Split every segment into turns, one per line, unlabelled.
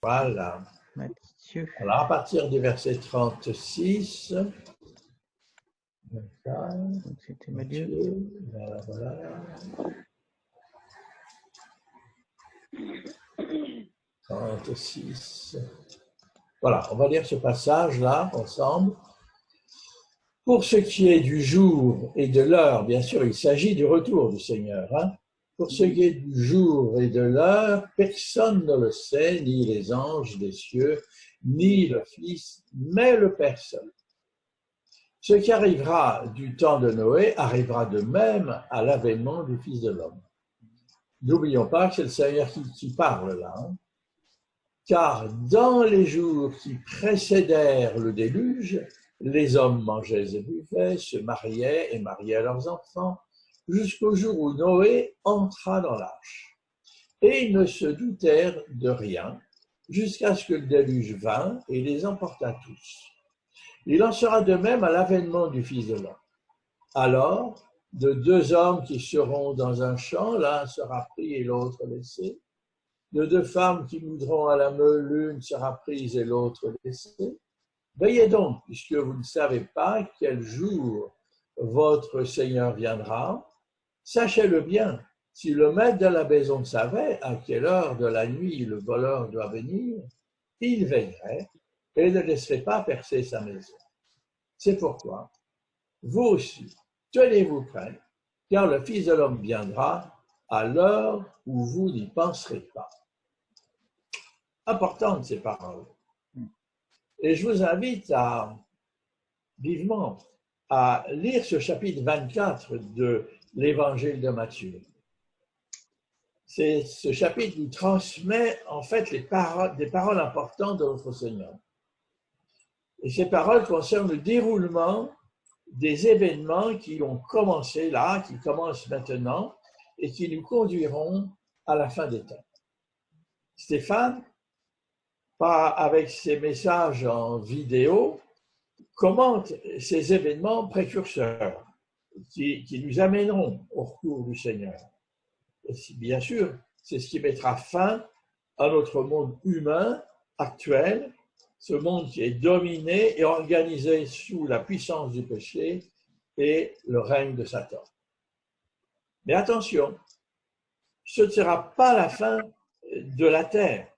Voilà.
Matthieu.
Alors, à partir du verset 36,
Donc c'était Matthieu.
Voilà. 36. Voilà, on va lire ce passage-là ensemble. Pour ce qui est du jour et de l'heure, bien sûr, il s'agit du retour du Seigneur. Pour ce qui est du jour et de l'heure, personne ne le sait, ni les anges des cieux, ni le Fils, mais le Père seul. Ce qui arrivera du temps de Noé arrivera de même à l'avènement du Fils de l'homme. N'oublions pas que c'est le Seigneur qui parle là. Car dans les jours qui précédèrent le déluge, les hommes mangeaient et buvaient, se mariaient et mariaient leurs enfants, jusqu'au jour où Noé entra dans l'arche. Et ils ne se doutèrent de rien, jusqu'à ce que le déluge vînt et les emporta tous. Il en sera de même à l'avènement du Fils de l'homme. Alors, de deux hommes qui seront dans un champ, l'un sera pris et l'autre laissé. De deux femmes qui moudront à la meule, l'une sera prise et l'autre laissée. Veillez donc, puisque vous ne savez pas quel jour votre Seigneur viendra. Sachez-le bien, si le maître de la maison savait à quelle heure de la nuit le voleur doit venir, il veillerait et ne laisserait pas percer sa maison. C'est pourquoi, vous aussi, tenez-vous prêts, car le Fils de l'homme viendra à l'heure où vous n'y penserez pas. Importantes ces paroles. Et je vous invite vivement à lire ce chapitre 24 de l'Évangile de Matthieu. Ce chapitre nous transmet en fait des paroles importantes de notre Seigneur. Et ces paroles concernent le déroulement des événements qui ont commencé là, qui commencent maintenant et qui nous conduiront à la fin des temps. Stéphane, avec ses messages en vidéo, commente ces événements précurseurs qui nous amèneront au retour du Seigneur. Et bien sûr, c'est ce qui mettra fin à notre monde humain actuel, ce monde qui est dominé et organisé sous la puissance du péché et le règne de Satan. Mais attention, ce ne sera pas la fin de la terre,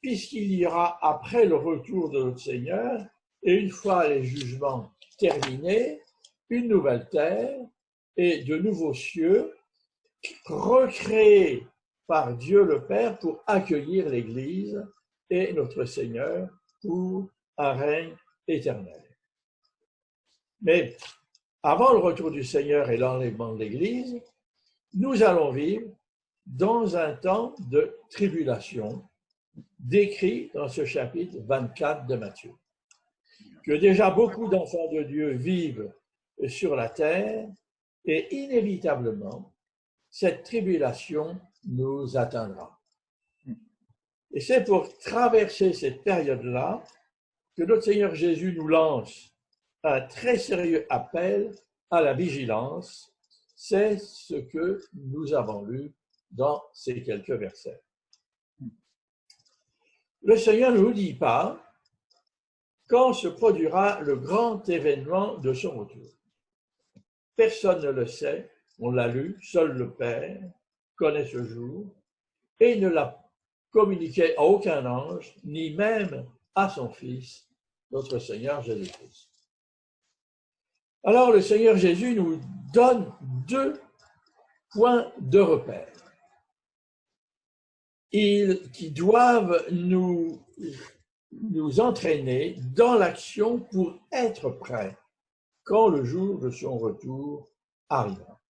puisqu'il y aura après le retour de notre Seigneur, et une fois les jugements terminés, une nouvelle terre et de nouveaux cieux recréés par Dieu le Père pour accueillir l'Église et notre Seigneur pour un règne éternel. Mais avant le retour du Seigneur et l'enlèvement de l'Église, nous allons vivre dans un temps de tribulation décrit dans ce chapitre 24 de Matthieu. Que déjà beaucoup d'enfants de Dieu vivent sur la terre et inévitablement, cette tribulation nous atteindra. Et c'est pour traverser cette période-là que notre Seigneur Jésus nous lance un très sérieux appel à la vigilance. C'est ce que nous avons lu dans ces quelques versets. Le Seigneur ne nous dit pas quand se produira le grand événement de son retour. Personne ne le sait, on l'a lu, seul le Père connaît ce jour, et il ne l'a communiqué à aucun ange, ni même à son Fils, notre Seigneur Jésus-Christ. Alors le Seigneur Jésus nous donne deux points de repère qui doivent nous entraîner dans l'action pour être prêts quand le jour de son retour arrivera.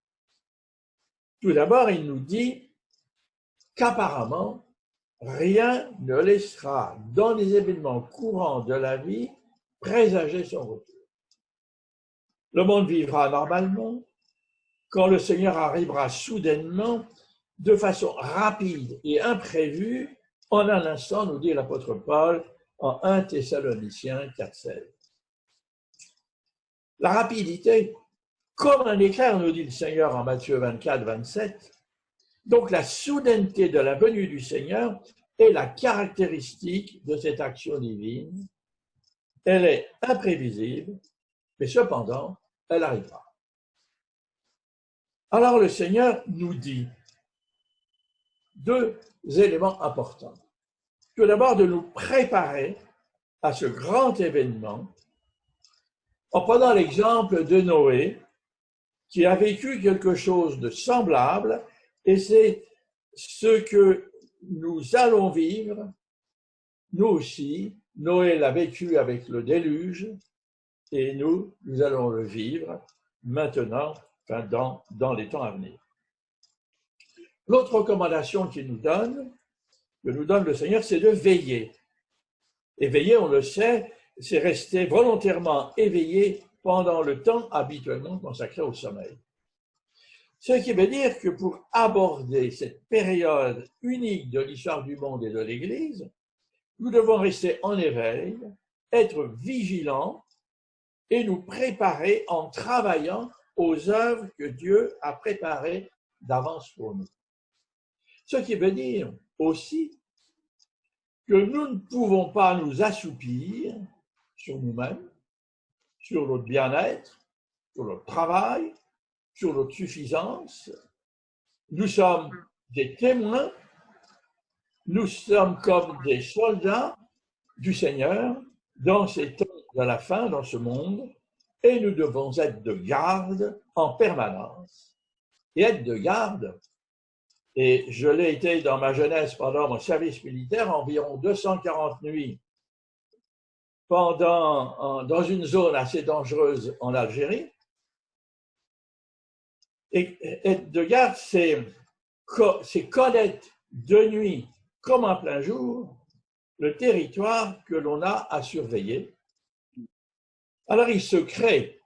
Tout d'abord, il nous dit qu'apparemment, rien ne laissera dans les événements courants de la vie présager son retour. Le monde vivra normalement quand le Seigneur arrivera soudainement, de façon rapide et imprévue, en un instant, nous dit l'apôtre Paul en 1 Thessaloniciens 4,16. La rapidité, comme un éclair, nous dit le Seigneur en Matthieu 24, 27. Donc la soudaineté de la venue du Seigneur est la caractéristique de cette action divine. Elle est imprévisible, mais cependant, elle arrivera. Alors le Seigneur nous dit deux éléments importants. Tout d'abord, de nous préparer à ce grand événement en prenant l'exemple de Noé, qui a vécu quelque chose de semblable, et c'est ce que nous allons vivre, nous aussi. Noé l'a vécu avec le déluge, et nous allons le vivre maintenant, enfin dans les temps à venir. L'autre recommandation que nous donne le Seigneur, c'est de veiller. Et veiller, on le sait, c'est rester volontairement éveillé pendant le temps habituellement consacré au sommeil. Ce qui veut dire que pour aborder cette période unique de l'histoire du monde et de l'Église, nous devons rester en éveil, être vigilants et nous préparer en travaillant aux œuvres que Dieu a préparées d'avance pour nous. Ce qui veut dire aussi que nous ne pouvons pas nous assoupir sur nous-mêmes, sur notre bien-être, sur notre travail, sur notre suffisance. Nous sommes des témoins, nous sommes comme des soldats du Seigneur dans ces temps de la fin, dans ce monde, et nous devons être de garde en permanence. Et être de garde, et je l'ai été dans ma jeunesse pendant mon service militaire, environ 240 nuits, dans une zone assez dangereuse en Algérie. Et être de garde, c'est connaître de nuit comme en plein jour le territoire que l'on a à surveiller. Alors il se crée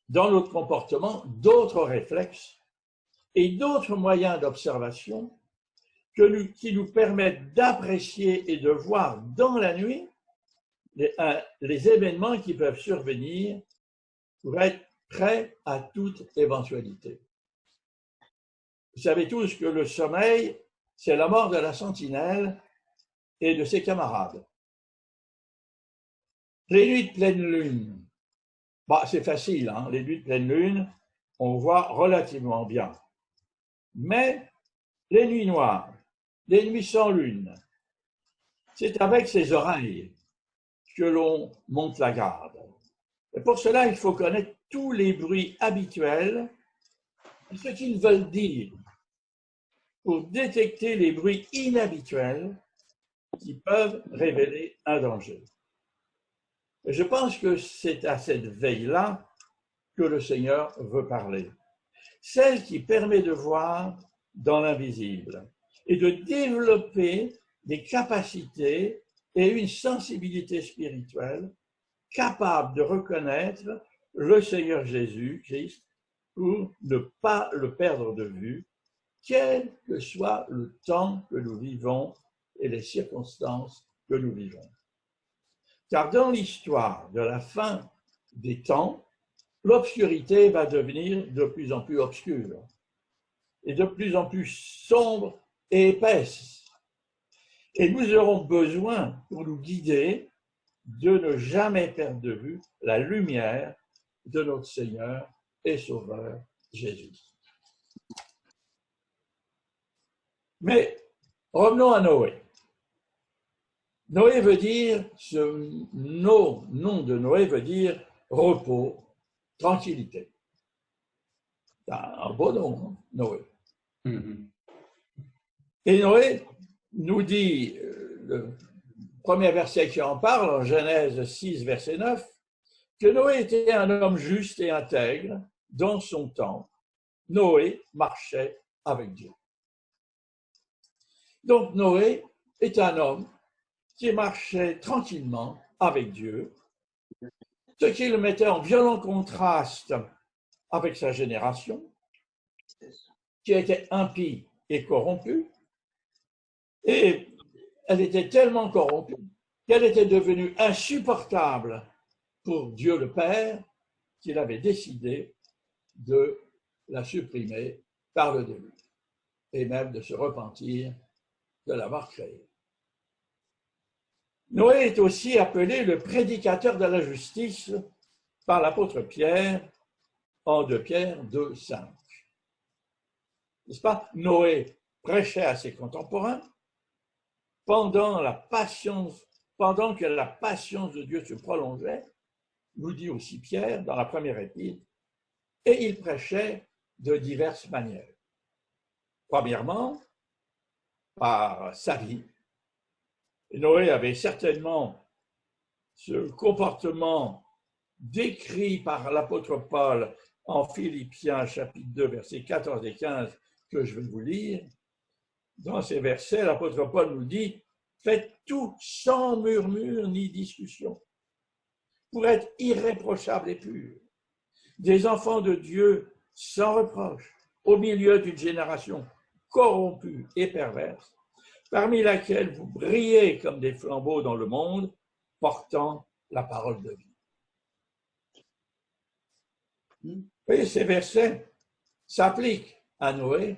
dans notre comportement d'autres réflexes et d'autres moyens d'observation qui nous permettent d'apprécier et de voir dans la nuit les événements qui peuvent survenir pour être prêts à toute éventualité. Vous savez tous que le sommeil, c'est la mort de la sentinelle et de ses camarades. Les nuits de pleine lune, c'est facile, hein? Les nuits de pleine lune, on voit relativement bien. Mais les nuits noires, les nuits sans lune, c'est avec ses oreilles que l'on monte la garde. Et pour cela, il faut connaître tous les bruits habituels, ce qu'ils veulent dire, pour détecter les bruits inhabituels qui peuvent révéler un danger. Et je pense que c'est à cette veille-là que le Seigneur veut parler. Celle qui permet de voir dans l'invisible et de développer des capacités et une sensibilité spirituelle capable de reconnaître le Seigneur Jésus-Christ pour ne pas le perdre de vue, quel que soit le temps que nous vivons et les circonstances que nous vivons. Car dans l'histoire de la fin des temps, l'obscurité va devenir de plus en plus obscure et de plus en plus sombre et épaisse. Et nous aurons besoin, pour nous guider, de ne jamais perdre de vue la lumière de notre Seigneur et Sauveur Jésus. Mais revenons à Noé. Noé veut dire, ce nom de Noé veut dire repos, tranquillité. C'est un beau nom, hein, Noé. Et Noé nous dit, le premier verset qui en parle, en Genèse 6, verset 9, que Noé était un homme juste et intègre dans son temps. Noé marchait avec Dieu. Donc Noé est un homme qui marchait tranquillement avec Dieu, ce qui le mettait en violent contraste avec sa génération, qui était impie et corrompue, et elle était tellement corrompue qu'elle était devenue insupportable pour Dieu le Père, qu'il avait décidé de la supprimer par le déluge, et même de se repentir de l'avoir créé. Noé est aussi appelé le prédicateur de la justice par l'apôtre Pierre en 2 Pierre 2,5. N'est-ce pas? Noé prêchait à ses contemporains pendant que la patience de Dieu se prolongeait, nous dit aussi Pierre dans la première épître, et il prêchait de diverses manières. Premièrement, par sa vie. Et Noé avait certainement ce comportement décrit par l'apôtre Paul en Philippiens chapitre 2, versets 14 et 15, que je vais vous lire. Dans ces versets, l'apôtre Paul nous dit « Faites tout sans murmure ni discussion, pour être irréprochables et purs, des enfants de Dieu sans reproche, au milieu d'une génération corrompue et perverse, parmi laquelle vous brillez comme des flambeaux dans le monde, portant la parole de vie. » Vous voyez, ces versets s'appliquent à Noé,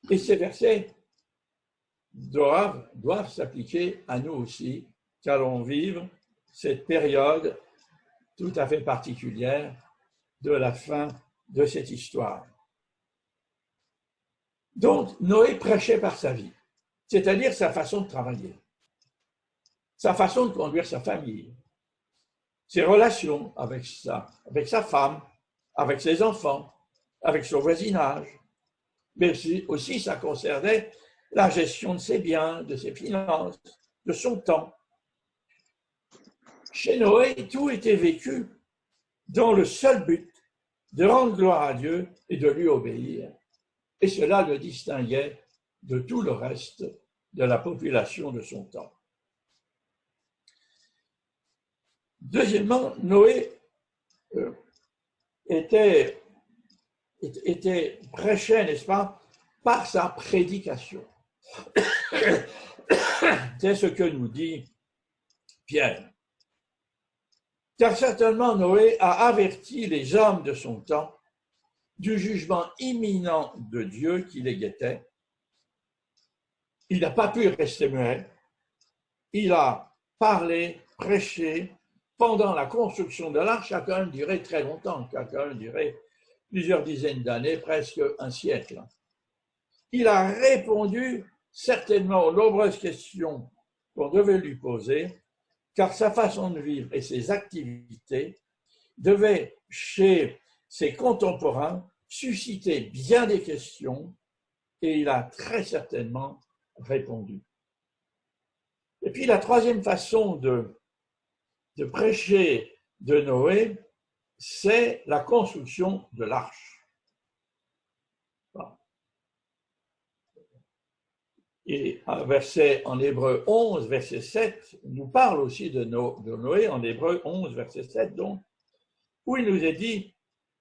et ces versets doivent s'appliquer à nous aussi, qui allons vivre cette période tout à fait particulière de la fin de cette histoire. Donc, Noé prêchait par sa vie, c'est-à-dire sa façon de travailler, sa façon de conduire sa famille, ses relations avec sa femme, avec ses enfants, avec son voisinage, mais aussi ça concernait la gestion de ses biens, de ses finances, de son temps. Chez Noé, tout était vécu dans le seul but de rendre gloire à Dieu et de lui obéir. Et cela le distinguait de tout le reste de la population de son temps. Deuxièmement, Noé prêchait, n'est-ce pas, par sa prédication. C'est ce que nous dit Pierre. Car certainement Noé a averti les hommes de son temps du jugement imminent de Dieu qui les guettait. Il n'a pas pu rester muet. Il a parlé, prêché. Pendant la construction de l'arche, ça a quand même duré très longtemps, ça a quand même duré plusieurs dizaines d'années, presque un siècle. Il a répondu certainement aux nombreuses questions qu'on devait lui poser, car sa façon de vivre et ses activités devaient, chez ses contemporains, susciter bien des questions, et il a très certainement répondu. Et puis la troisième façon de prêcher de Noé, c'est la construction de l'arche. Et un verset en Hébreu 11, verset 7, nous parle aussi de Noé, en Hébreu 11, verset 7, donc, où il nous est dit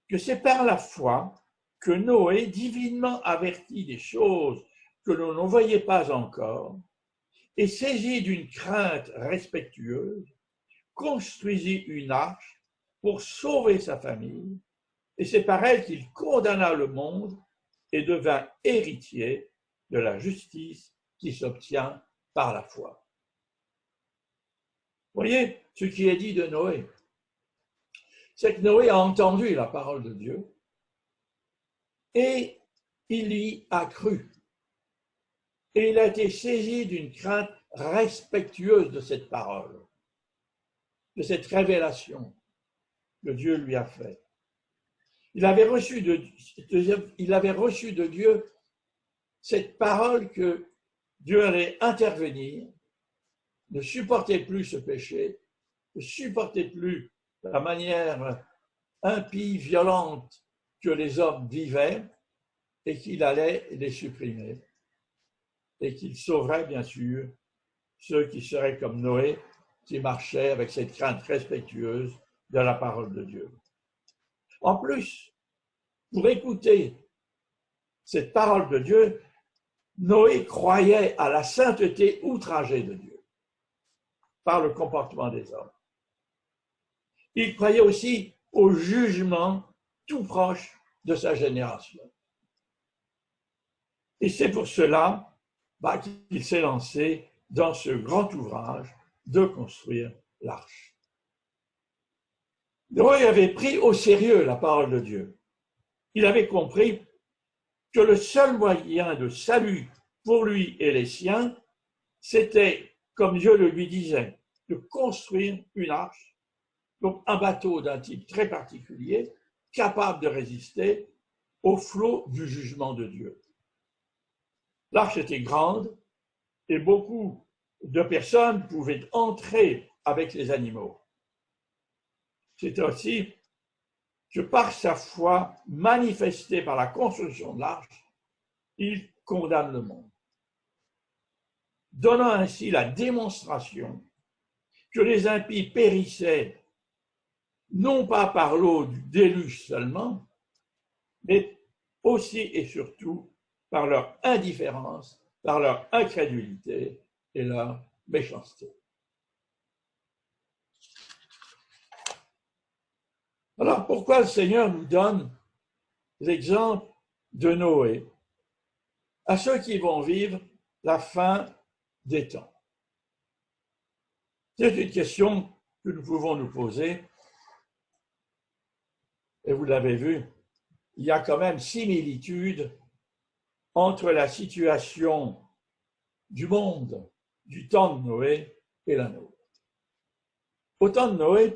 que c'est par la foi que Noé, divinement averti des choses que l'on ne voyait pas encore, et saisi d'une crainte respectueuse, construisit une arche pour sauver sa famille, et c'est par elle qu'il condamna le monde et devint héritier de la justice qui s'obtient par la foi. Vous voyez ce qui est dit de Noé, c'est que Noé a entendu la parole de Dieu et il y a cru. Et il a été saisi d'une crainte respectueuse de cette parole, de cette révélation que Dieu lui a faite. Il avait reçu de Dieu cette parole que Dieu allait intervenir, ne supportait plus ce péché, ne supportait plus la manière impie, violente que les hommes vivaient et qu'il allait les supprimer et qu'il sauverait bien sûr ceux qui seraient comme Noé, qui marchaient avec cette crainte respectueuse de la parole de Dieu. En plus, pour écouter cette parole de Dieu, Noé croyait à la sainteté outragée de Dieu par le comportement des hommes. Il croyait aussi au jugement tout proche de sa génération. Et c'est pour cela qu'il s'est lancé dans ce grand ouvrage de construire l'arche. Noé avait pris au sérieux la parole de Dieu. Il avait compris que le seul moyen de salut pour lui et les siens, c'était, comme Dieu le lui disait, de construire une arche, donc un bateau d'un type très particulier, capable de résister au flot du jugement de Dieu. L'arche était grande et beaucoup de personnes pouvaient entrer avec les animaux. C'est aussi que par sa foi manifestée par la construction de l'arche, il condamne le monde, donnant ainsi la démonstration que les impies périssaient non pas par l'eau du déluge seulement, mais aussi et surtout par leur indifférence, par leur incrédulité et leur méchanceté. Alors pourquoi le Seigneur nous donne l'exemple de Noé à ceux qui vont vivre la fin des temps? C'est une question que nous pouvons nous poser. Et vous l'avez vu, il y a quand même similitude entre la situation du monde du temps de Noé et la nôtre. Au temps de Noé,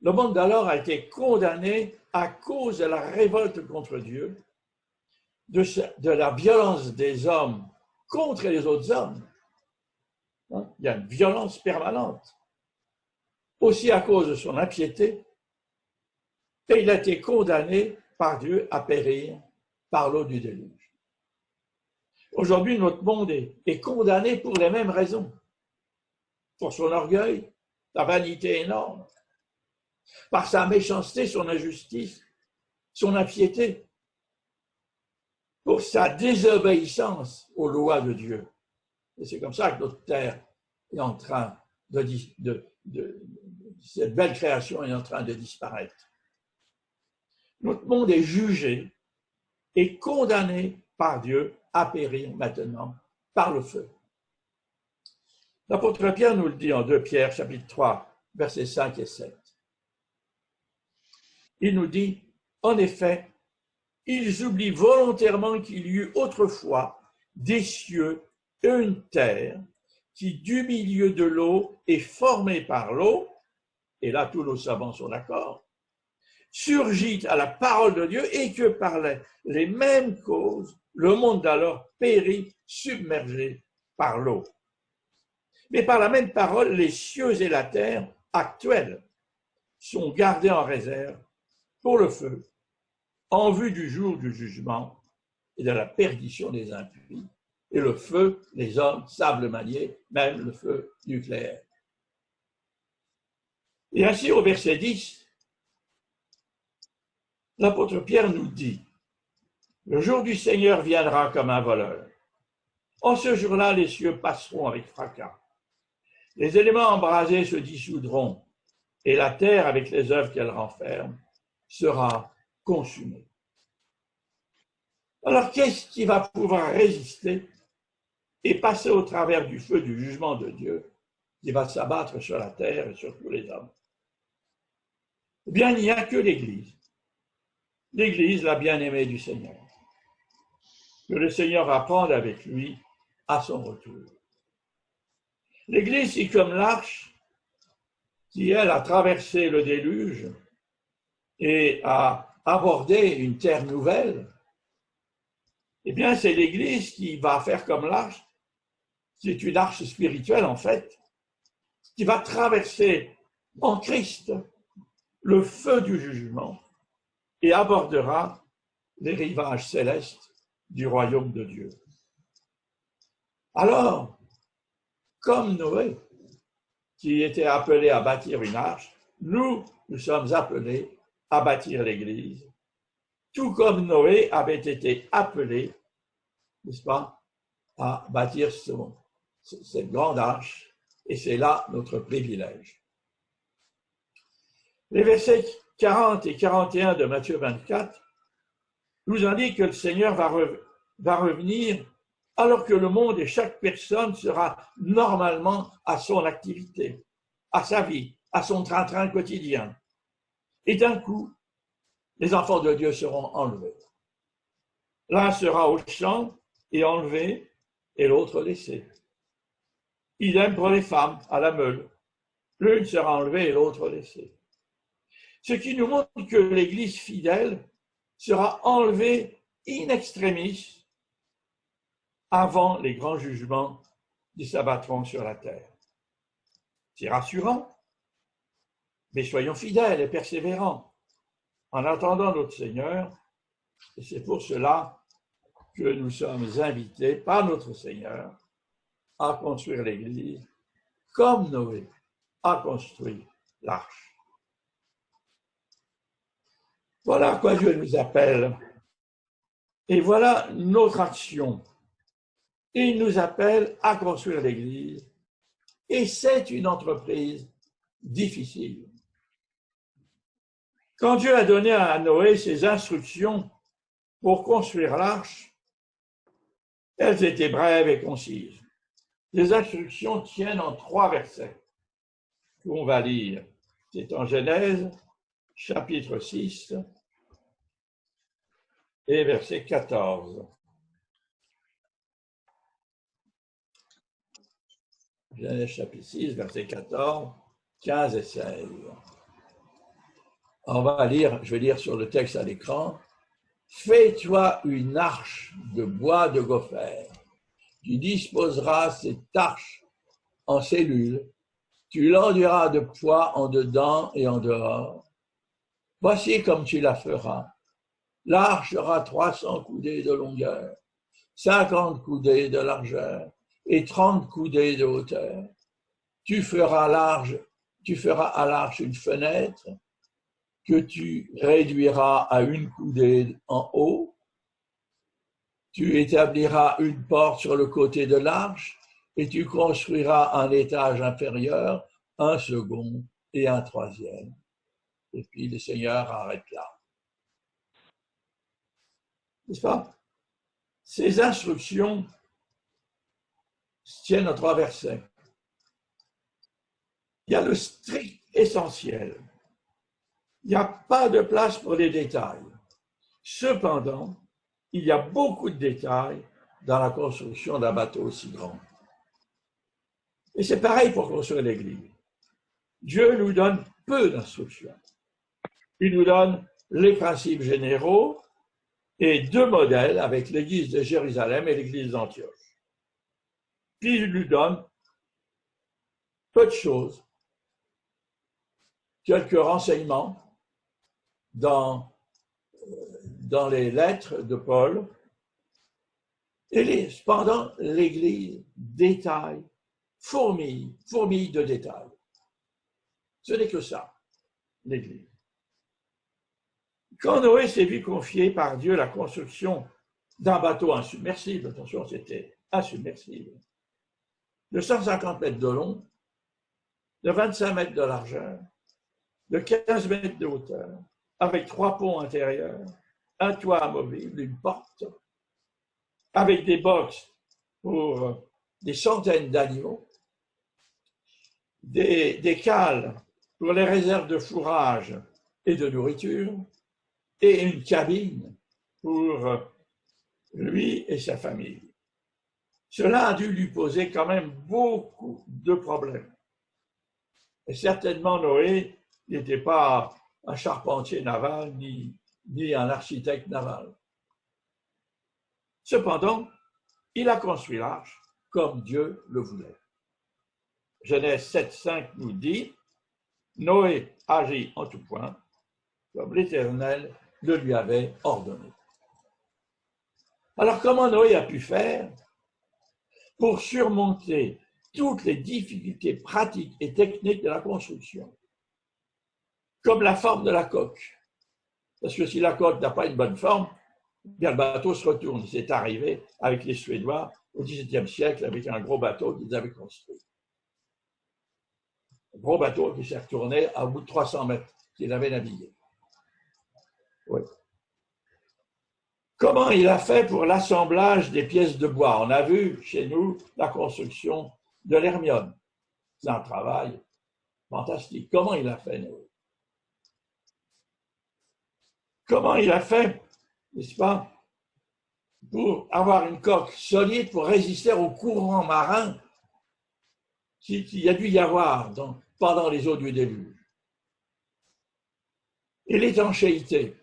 le monde d'alors a été condamné à cause de la révolte contre Dieu, de la violence des hommes contre les autres hommes. Il y a une violence permanente. Aussi à cause de son impiété, et il a été condamné par Dieu à périr par l'eau du déluge. Aujourd'hui, notre monde est condamné pour les mêmes raisons. Pour son orgueil, sa vanité énorme, par sa méchanceté, son injustice, son impiété, pour sa désobéissance aux lois de Dieu. Et c'est comme ça que notre terre est en train cette belle création est en train de disparaître. Notre monde est jugé et condamné par Dieu à périr maintenant par le feu. L'apôtre Pierre nous le dit en 2 Pierre, chapitre 3, versets 5 et 7. Il nous dit, en effet, ils oublient volontairement qu'il y eut autrefois des cieux et une terre qui, du milieu de l'eau et formée par l'eau, et là tous nos savants sont d'accord, surgit à la parole de Dieu et que par les mêmes causes, le monde d'alors périt, submergé par l'eau. Mais par la même parole, les cieux et la terre actuels sont gardés en réserve pour le feu, en vue du jour du jugement et de la perdition des impies. Et le feu, les hommes savent le manier, même le feu nucléaire. Et ainsi, au verset 10, l'apôtre Pierre nous dit, « Le jour du Seigneur viendra comme un voleur. En ce jour-là, les cieux passeront avec fracas. Les éléments embrasés se dissoudront, et la terre, avec les œuvres qu'elle renferme, sera consumée. » Alors, qu'est-ce qui va pouvoir résister et passer au travers du feu du jugement de Dieu qui va s'abattre sur la terre et sur tous les hommes? Eh bien, il n'y a que l'Église. L'Église, la bien-aimée du Seigneur. Que le Seigneur va prendre avec lui à son retour. L'Église, c'est comme l'arche qui, elle, a traversé le déluge et a abordé une terre nouvelle. Eh bien, c'est l'Église qui va faire comme l'arche, qui est une arche spirituelle en fait, qui va traverser en Christ le feu du jugement et abordera les rivages célestes du royaume de Dieu. Alors, comme Noé, qui était appelé à bâtir une arche, nous sommes appelés à bâtir l'Église, tout comme Noé avait été appelé, n'est-ce pas, à bâtir cette grande arche, et c'est là notre privilège. Les versets 40 et 41 de Matthieu 24 nous indiquent que le Seigneur va revenir alors que le monde et chaque personne sera normalement à son activité, à sa vie, à son train-train quotidien. Et d'un coup, les enfants de Dieu seront enlevés. L'un sera au champ et enlevé, et l'autre laissé. Idem pour les femmes à la meule. L'une sera enlevée et l'autre laissée. Ce qui nous montre que l'Église fidèle sera enlevée in extremis avant les grands jugements qui s'abattront sur la terre. C'est rassurant, mais soyons fidèles et persévérants en attendant notre Seigneur, et c'est pour cela que nous sommes invités par notre Seigneur à construire l'Église comme Noé a construit l'arche. Voilà à quoi Dieu nous appelle. Et voilà notre action. Il nous appelle à construire l'Église. Et c'est une entreprise difficile. Quand Dieu a donné à Noé ses instructions pour construire l'arche, elles étaient brèves et concises. Les instructions tiennent en 3 versets qu'on va lire. C'est en Genèse, chapitre 6 et verset 14. Genèse, chapitre 6, verset 14, 15 et 16. On va lire, je vais lire sur le texte à l'écran. Fais-toi une arche de bois de gopher. Tu disposeras cette arche en cellules. Tu l'enduiras de poids en dedans et en dehors. Voici comme tu la feras. L'arche aura 300 coudées de longueur, 50 coudées de largeur et 30 coudées de hauteur. Tu feras à l'arche une fenêtre que tu réduiras à 1 coudée en haut. Tu établiras une porte sur le côté de l'arche et tu construiras un étage inférieur, un second et un troisième. Et puis le Seigneur arrête là. N'est-ce pas? Ces instructions tiennent en 3 versets. Il y a le strict essentiel. Il n'y a pas de place pour les détails. Cependant, il y a beaucoup de détails dans la construction d'un bateau aussi grand. Et c'est pareil pour construire l'Église. Dieu nous donne peu d'instructions. Il nous donne les principes généraux et 2 modèles avec l'Église de Jérusalem et l'Église d'Antioche. Puis il nous donne peu de choses, quelques renseignements dans les lettres de Paul, et cependant l'Église détaille, fourmille de détails. Ce n'est que ça, l'Église. Quand Noé s'est vu confier par Dieu la construction d'un bateau insubmersible, attention, c'était insubmersible, de 150 mètres de long, de 25 mètres de largeur, de 15 mètres de hauteur, avec 3 ponts intérieurs, un toit amovible, une porte, avec des boxes pour des centaines d'animaux, des cales pour les réserves de fourrage et de nourriture, et une cabine pour lui et sa famille. Cela a dû lui poser quand même beaucoup de problèmes. Et certainement Noé n'était pas un charpentier naval ni un architecte naval. Cependant, il a construit l'arche comme Dieu le voulait. Genèse 7,5 nous dit « Noé agit en tout point, comme l'Éternel le lui avait ordonné. » Alors, comment Noé a pu faire pour surmonter toutes les difficultés pratiques et techniques de la construction, comme la forme de la coque? Parce que si la coque n'a pas une bonne forme, bien le bateau se retourne. C'est arrivé avec les Suédois au XVIIe siècle avec un gros bateau qu'ils avaient construit. Un gros bateau qui s'est retourné à bout de 300 mètres qu'il avait navigué. Oui. Comment il a fait pour l'assemblage des pièces de bois? On a vu chez nous la construction de l'Hermione. C'est un travail fantastique. Comment il a fait, Noé? Comment il a fait, n'est-ce pas, pour avoir une coque solide pour résister aux courants marins qu'il y a dû y avoir pendant les eaux du déluge? Et l'étanchéité,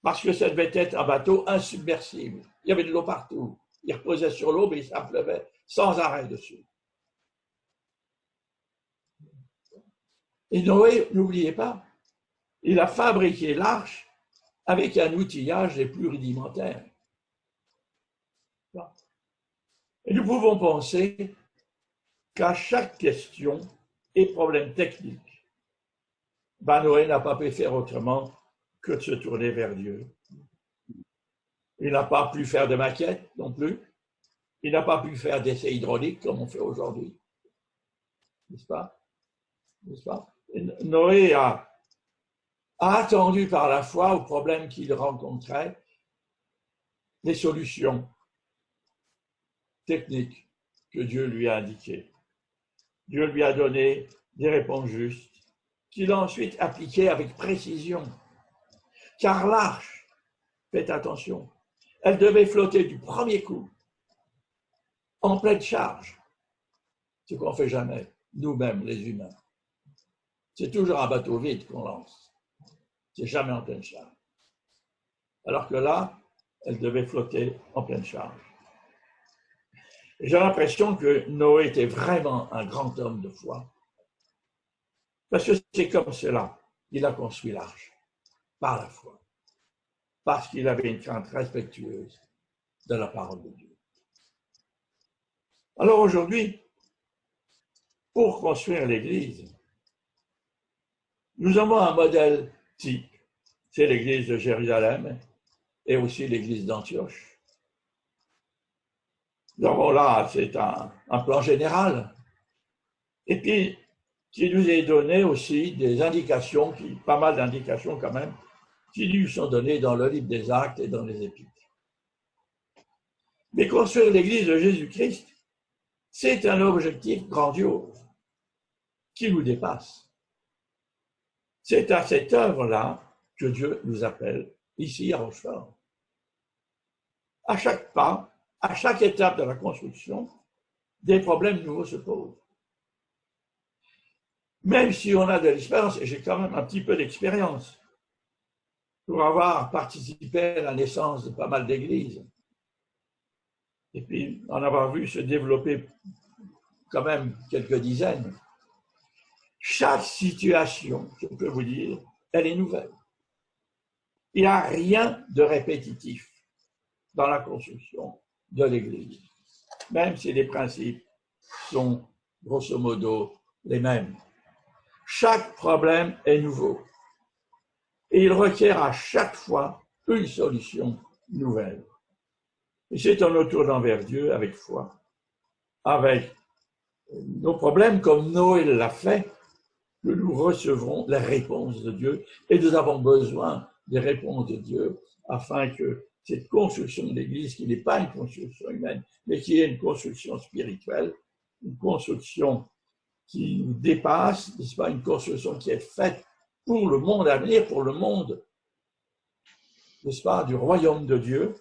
parce que ça devait être un bateau insubmersible. Il y avait de l'eau partout. Il reposait sur l'eau, mais ça pleuvait sans arrêt dessus. Et Noé, n'oubliez pas, il a fabriqué l'arche avec un outillage les plus rudimentaires. Et nous pouvons penser qu'à chaque question et problème technique, Noé n'a pas pu faire autrement que de se tourner vers Dieu. Il n'a pas pu faire de maquette non plus. Il n'a pas pu faire d'essais hydrauliques comme on fait aujourd'hui. N'est-ce pas? N'est-ce pas? Noé a attendu par la foi aux problèmes qu'il rencontrait les solutions techniques que Dieu lui a indiquées. Dieu lui a donné des réponses justes qu'il a ensuite appliquées avec précision. Car l'arche, faites attention, elle devait flotter du premier coup, en pleine charge, ce qu'on ne fait jamais, nous-mêmes les humains. C'est toujours un bateau vide qu'on lance, c'est jamais en pleine charge. Alors que là, elle devait flotter en pleine charge. J'ai l'impression que Noé était vraiment un grand homme de foi. Parce que c'est comme cela qu'il a construit l'arche, par la foi. Parce qu'il avait une crainte respectueuse de la parole de Dieu. Alors aujourd'hui, pour construire l'Église, nous avons un modèle type. C'est l'Église de Jérusalem et aussi l'Église d'Antioche. Donc là, c'est un plan général. Et puis, qui nous est donné aussi des indications, pas mal d'indications quand même, qui nous sont données dans le livre des Actes et dans les Épîtres. Mais construire l'Église de Jésus-Christ, c'est un objectif grandiose qui nous dépasse. C'est à cette œuvre-là que Dieu nous appelle ici à Rochefort. À chaque pas, à chaque étape de la construction, des problèmes nouveaux se posent. Même si on a de l'expérience, et j'ai quand même un petit peu d'expérience, pour avoir participé à la naissance de pas mal d'églises, et puis en avoir vu se développer quand même quelques dizaines, chaque situation, je peux vous dire, elle est nouvelle. Il n'y a rien de répétitif dans la construction de l'Église, même si les principes sont grosso modo les mêmes. Chaque problème est nouveau et il requiert à chaque fois une solution nouvelle. Et c'est en nous tournant vers Dieu avec foi, avec nos problèmes comme Noé l'a fait, que nous recevrons la réponse de Dieu et nous avons besoin des réponses de Dieu afin que cette construction de l'Église, qui n'est pas une construction humaine, mais qui est une construction spirituelle, une construction qui nous dépasse, n'est-ce pas, une construction qui est faite pour le monde à venir, pour le monde, n'est-ce pas, du royaume de Dieu,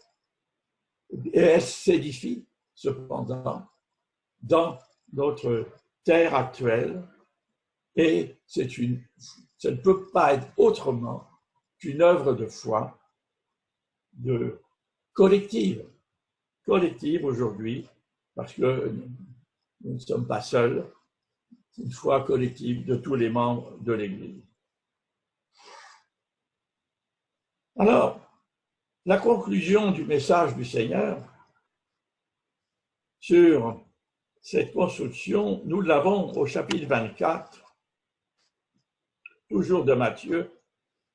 et elle s'édifie cependant dans notre terre actuelle, et ça ne peut pas être autrement qu'une œuvre de foi collective aujourd'hui, parce que nous ne sommes pas seuls, c'est une foi collective de tous les membres de l'Église. Alors, la conclusion du message du Seigneur sur cette construction, nous l'avons au chapitre 24, toujours de Matthieu,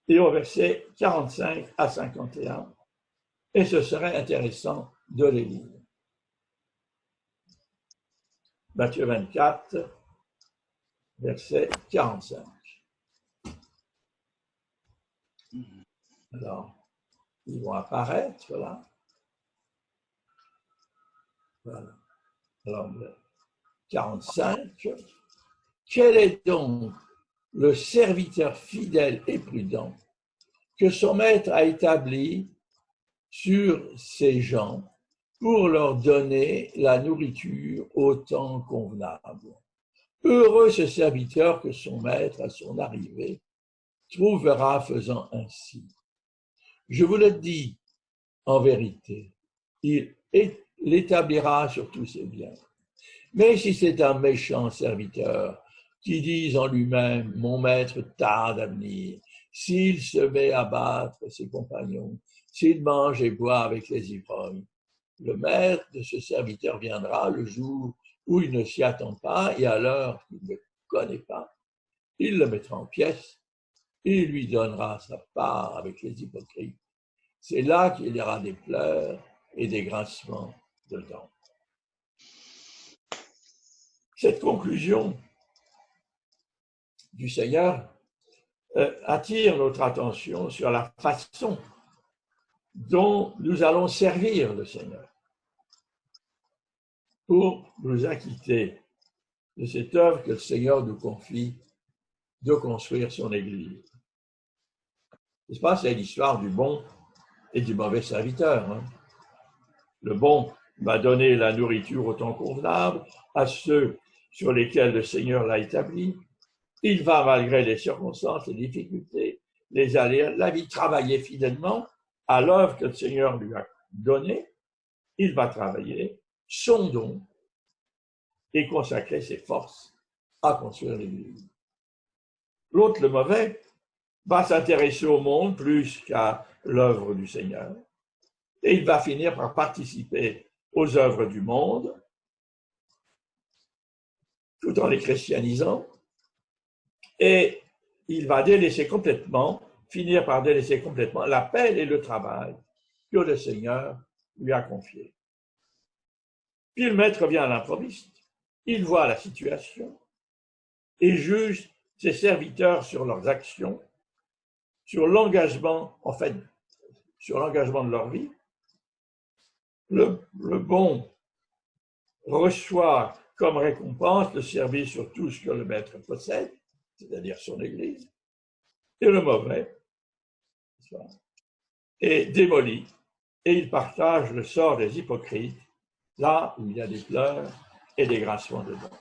et au verset 45 à 51, et ce serait intéressant de les lire. Matthieu 24, verset 45. Alors, Ils vont apparaître là. Voilà. Alors, 45. Quel est donc le serviteur fidèle et prudent que son maître a établi sur ces gens pour leur donner la nourriture au temps convenable? Heureux ce serviteur que son maître, à son arrivée, trouvera faisant ainsi. Je vous le dis en vérité, il l'établira sur tous ses biens. Mais si c'est un méchant serviteur qui dit en lui-même, mon maître tarde à venir, s'il se met à battre ses compagnons, s'il mange et boit avec les ivrognes, le maître de ce serviteur viendra le jour où il ne s'y attend pas et à l'heure qu'il ne connaît pas. Il le mettra en pièces et lui donnera sa part avec les hypocrites. C'est là qu'il y aura des pleurs et des grincements de dents. Cette conclusion du Seigneur attire notre attention sur la façon dont nous allons servir le Seigneur pour nous acquitter de cette œuvre que le Seigneur nous confie de construire son Église. N'est-ce pas? C'est l'histoire du bon et du mauvais serviteur. Hein? Le bon va donner la nourriture au temps convenable à ceux sur lesquels le Seigneur l'a établi. Il va, malgré les circonstances, les difficultés, les aléas de la vie, travailler fidèlement à l'œuvre que le Seigneur lui a donnée. Il va travailler son don et consacrer ses forces à construire l'Église. L'autre, le mauvais, va s'intéresser au monde plus qu'à l'œuvre du Seigneur. Et il va finir par participer aux œuvres du monde, tout en les christianisant. Et il va finir par délaisser complètement l'appel et le travail que le Seigneur lui a confié. Puis le maître vient à l'improviste, il voit la situation et juge ses serviteurs sur leurs actions, sur l'engagement, sur l'engagement de leur vie. Le bon reçoit comme récompense le service sur tout ce que le maître possède, c'est-à-dire son Église, et le mauvais est démoli, et il partage le sort des hypocrites, là où il y a des pleurs et des grincements de dents.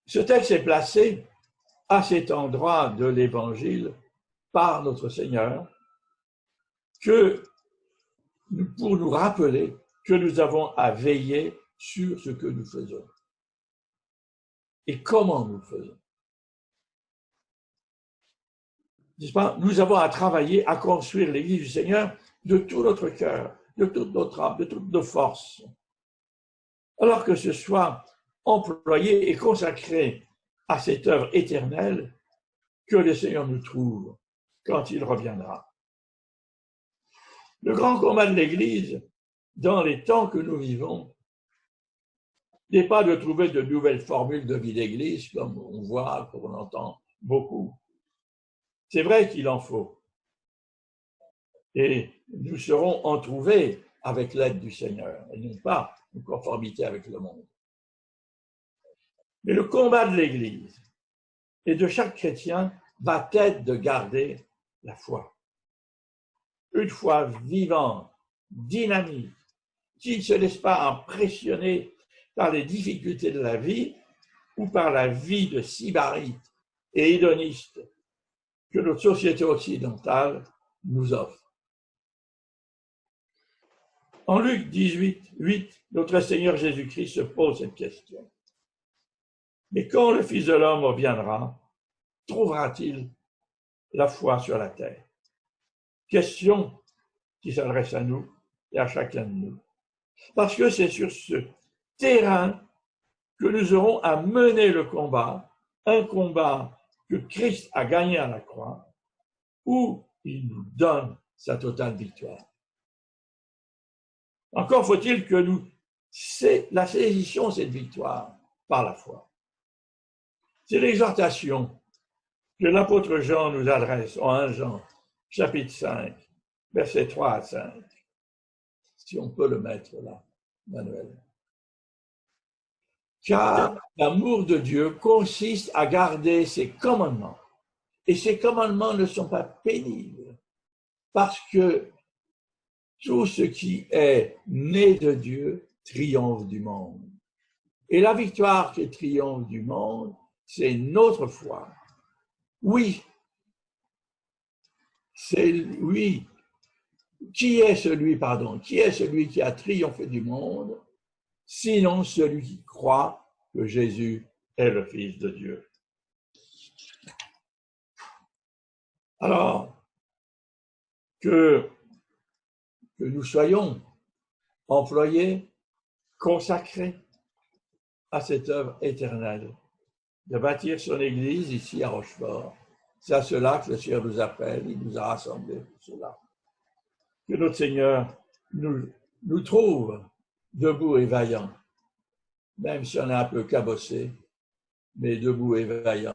Ce texte est placé à cet endroit de l'Évangile par notre Seigneur pour nous rappeler que nous avons à veiller sur ce que nous faisons et comment nous le faisons. N'est-ce pas? Nous avons à travailler à construire l'Église du Seigneur de tout notre cœur, de toute notre âme, de toutes nos forces, alors que ce soit employé et consacré à cette œuvre éternelle que le Seigneur nous trouve quand il reviendra. Le grand combat de l'Église, dans les temps que nous vivons, n'est pas de trouver de nouvelles formules de vie d'Église, comme on voit, comme on entend beaucoup. C'est vrai qu'il en faut. Et nous serons en trouver avec l'aide du Seigneur, et non pas en conformité avec le monde. Mais le combat de l'Église et de chaque chrétien va être de garder la foi. Une foi vivante, dynamique, qui ne se laisse pas impressionner par les difficultés de la vie ou par la vie de sybarite et hédoniste que notre société occidentale nous offre. En Luc 18, 8, notre Seigneur Jésus-Christ se pose cette question. Mais quand le Fils de l'homme reviendra, trouvera-t-il la foi sur la terre? Question qui s'adresse à nous et à chacun de nous. Parce que c'est sur ce terrain que nous aurons à mener le combat, un combat que Christ a gagné à la croix, où il nous donne sa totale victoire. Encore faut-il que nous la saisissions cette victoire par la foi. C'est l'exhortation que l'apôtre Jean nous adresse en 1 Jean chapitre 5, versets 3 à 5. Si on peut le mettre là, Manuel. Car l'amour de Dieu consiste à garder ses commandements. Et ces commandements ne sont pas pénibles, parce que tout ce qui est né de Dieu triomphe du monde. Et la victoire qui triomphe du monde, c'est notre foi. Oui, c'est lui. Qui est celui qui a triomphé du monde, sinon celui qui croit que Jésus est le Fils de Dieu. Alors, que nous soyons employés, consacrés à cette œuvre éternelle, de bâtir son Église ici à Rochefort. C'est à cela que le Seigneur nous appelle, il nous a rassemblés pour cela. Que notre Seigneur nous trouve debout et vaillants, même si on est un peu cabossé, mais debout et vaillants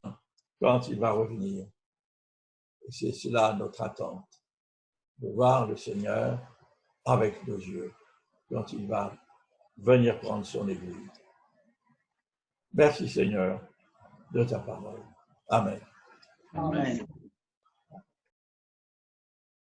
quand il va revenir. Et c'est cela notre attente, de voir le Seigneur avec nos yeux quand il va venir prendre son Église. Merci Seigneur de ta parole. Amen.
Amen.